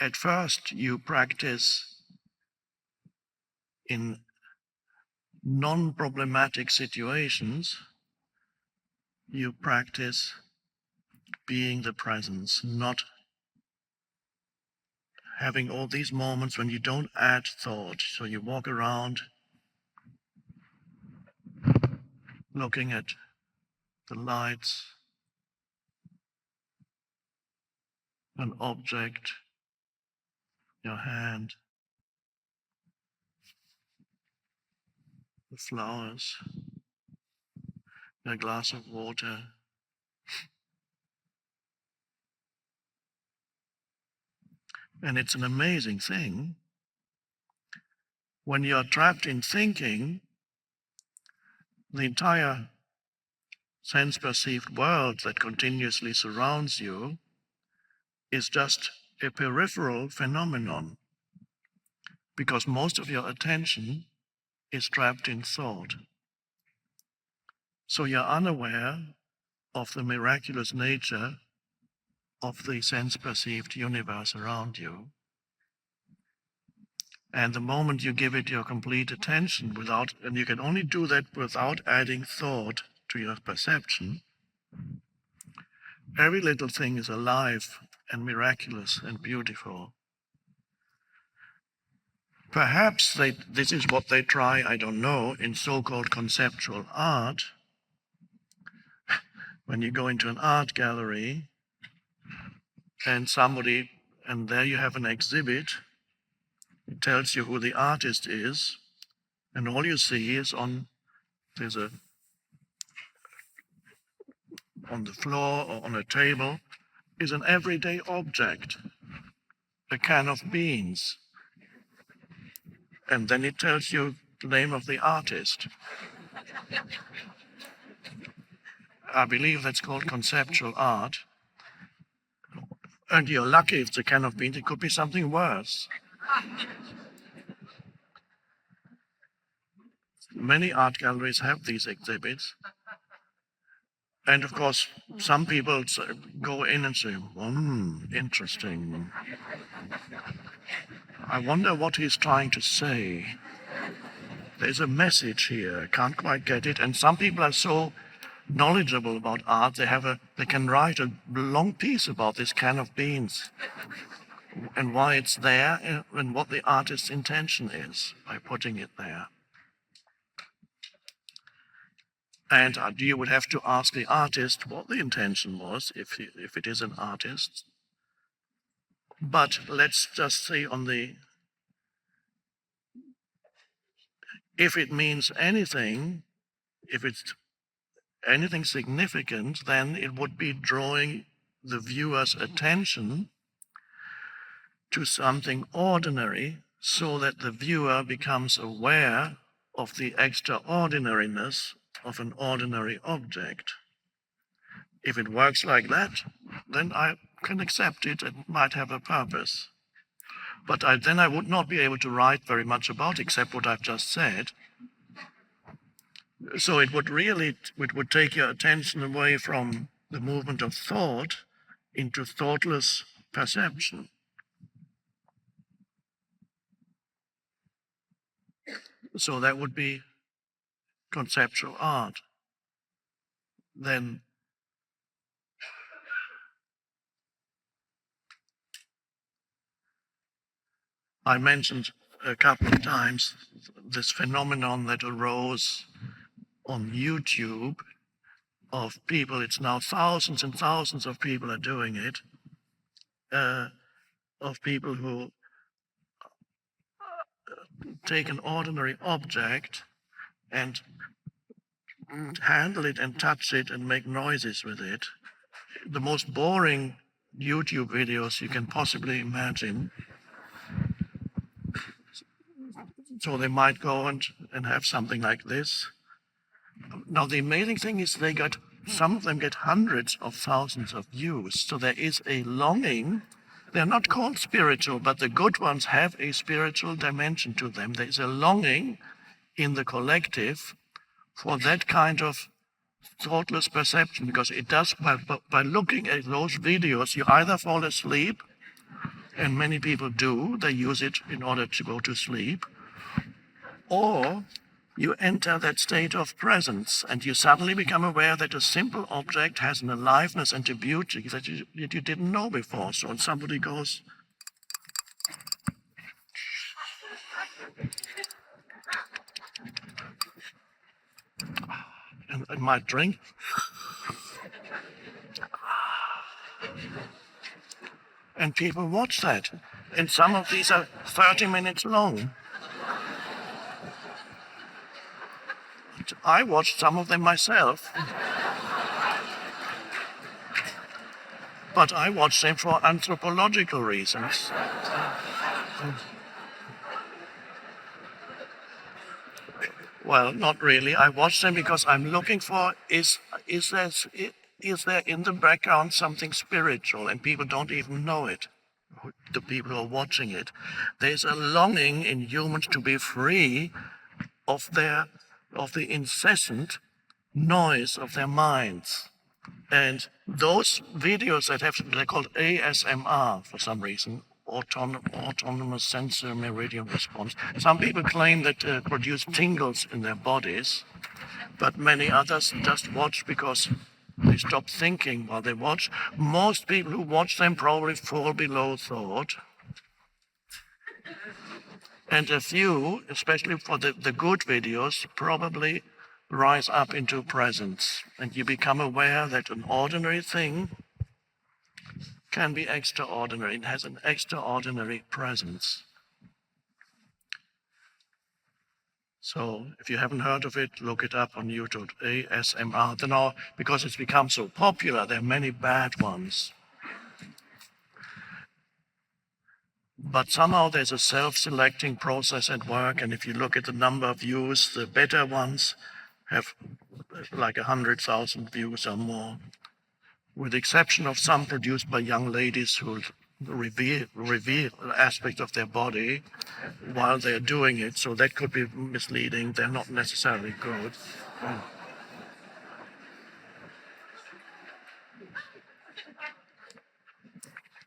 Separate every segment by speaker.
Speaker 1: at first you practice in non-problematic situations, you practice being the presence, not having all these moments when you don't add thought. So you walk around looking at the lights, an object, your hand, the flowers, a glass of water. And it's an amazing thing. When you're trapped in thinking, the entire sense-perceived world that continuously surrounds you is just a peripheral phenomenon, because most of your attention is trapped in thought. So you're unaware of the miraculous nature of the sense-perceived universe around you. And the moment you give it your complete attention and you can only do that without adding thought to your perception, every little thing is alive and miraculous and beautiful. Perhaps this is what they try, I don't know, in so-called conceptual art. When you go into an art gallery and there you have an exhibit, it tells you who the artist is, and all you see is on the floor or on a table is an everyday object, a can of beans. And then it tells you the name of the artist. I believe that's called conceptual art. And you're lucky if it's a can of beans, it could be something worse. Many art galleries have these exhibits. And of course, some people go in and say, interesting. I wonder what he's trying to say. There's a message here, I can't quite get it. And some people are so knowledgeable about art, they can write a long piece about this can of beans and why it's there and what the artist's intention is by putting it there. And you would have to ask the artist what the intention was, if it is an artist. But let's just say if it means anything, if it's anything significant, then it would be drawing the viewer's attention to something ordinary so that the viewer becomes aware of the extraordinariness of an ordinary object. If it works like that, then I can accept it and might have a purpose. But then I would not be able to write very much about except what I've just said. So it would take your attention away from the movement of thought into thoughtless perception. So that would be conceptual art. Then I mentioned a couple of times this phenomenon that arose on YouTube of people, it's now thousands and thousands of people are doing it, of people who take an ordinary object and handle it and touch it and make noises with it. The most boring YouTube videos you can possibly imagine. So they might go and have something like this. Now the amazing thing is some of them get hundreds of thousands of views. So there is a longing. They're not called spiritual, but the good ones have a spiritual dimension to them. There's a longing in the collective for that kind of thoughtless perception, because it does, by looking at those videos, you either fall asleep and many people do, they use it in order to go to sleep, or you enter that state of presence and you suddenly become aware that a simple object has an aliveness and a beauty that you didn't know before. So when somebody goes, and might drink, and people watch that. And some of these are 30 minutes long. I watched some of them myself, but I watched them for anthropological reasons. Well, not really. I watch them because I'm looking for is there in the background something spiritual, and people don't even know it. The people who are watching it, there's a longing in humans to be free of the incessant noise of their minds. And those videos they're called ASMR for some reason, autonomous sensor meridian response. Some people claim that produce tingles in their bodies, but many others just watch because they stop thinking while they watch. Most people who watch them probably fall below thought. And a few, especially for the good videos, probably rise up into presence. And you become aware that an ordinary thing can be extraordinary. It has an extraordinary presence. So if you haven't heard of it, look it up on YouTube, ASMR. Now, because it's become so popular, there are many bad ones. But somehow there's a self-selecting process at work, and if you look at the number of views, the better ones have like 100,000 views or more, with the exception of some produced by young ladies who reveal aspects of their body while they're doing it. So that could be misleading. They're not necessarily good.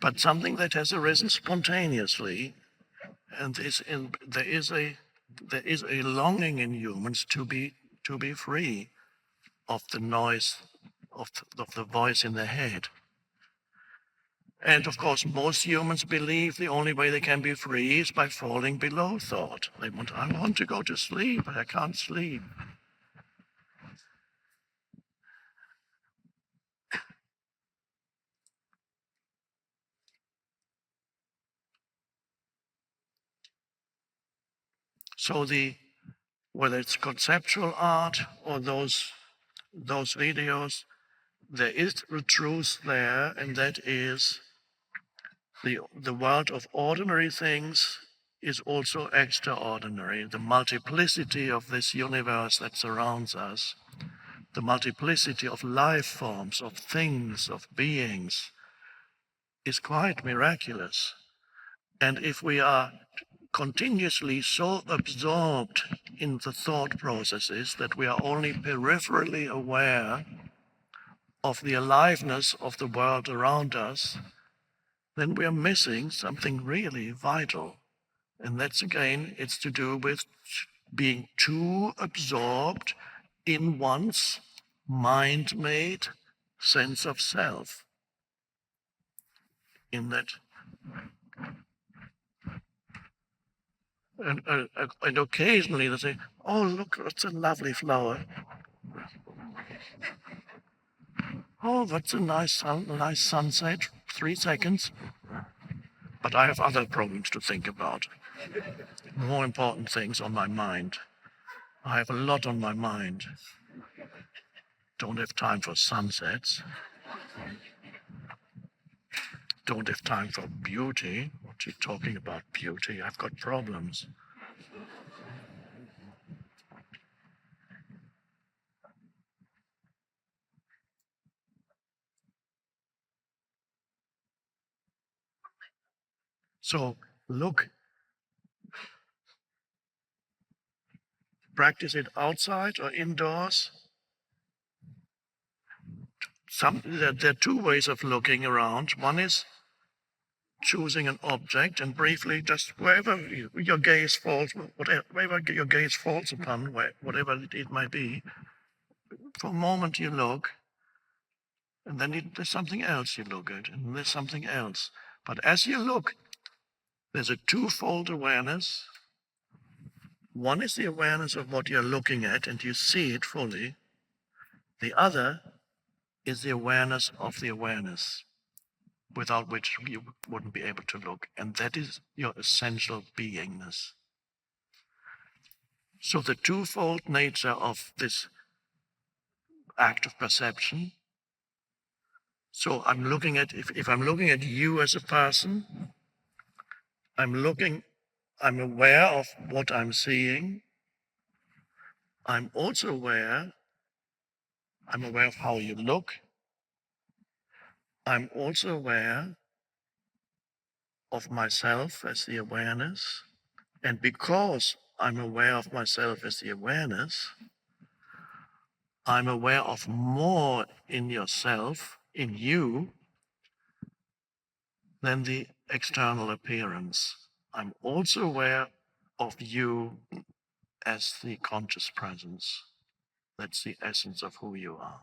Speaker 1: But something that has arisen spontaneously, and there is a longing in humans to be free of the noise of the voice in their head. And of course, most humans believe the only way they can be free is by falling below thought. I want to go to sleep, but I can't sleep. So whether it's conceptual art or those videos, there is a truth there, and that is the world of ordinary things is also extraordinary. The multiplicity of this universe that surrounds us, the multiplicity of life forms, of things, of beings, is quite miraculous. And if we are continuously so absorbed in the thought processes that we are only peripherally aware of the aliveness of the world around us, then we are missing something really vital. And that's again, it's to do with being too absorbed in one's mind-made sense of self. In that, and occasionally they say, "Oh, look, that's a lovely flower. Oh, that's a nice sunset. 3 seconds." But I have other problems to think about. More important things on my mind. I have a lot on my mind. Don't have time for sunsets. Don't have time for beauty. What are you talking about, beauty? I've got problems. So look, practice it outside or indoors. There are two ways of looking around. One is choosing an object and briefly just wherever your gaze falls, wherever your gaze falls upon, whatever it might be, for a moment you look, and then there's something else you look at, and there's something else. But as you look, there's a twofold awareness. One is the awareness of what you're looking at, and you see it fully. The other is the awareness of the awareness, without which you wouldn't be able to look. And that is your essential beingness. So the twofold nature of this act of perception. So I'm looking at, if I'm looking at you as a person, I'm aware of what I'm seeing. I'm also aware of how you look. I'm also aware of myself as the awareness. And because I'm aware of myself as the awareness, I'm aware of more in yourself, in you, than the external appearance. I'm also aware of you as the conscious presence. That's the essence of who you are.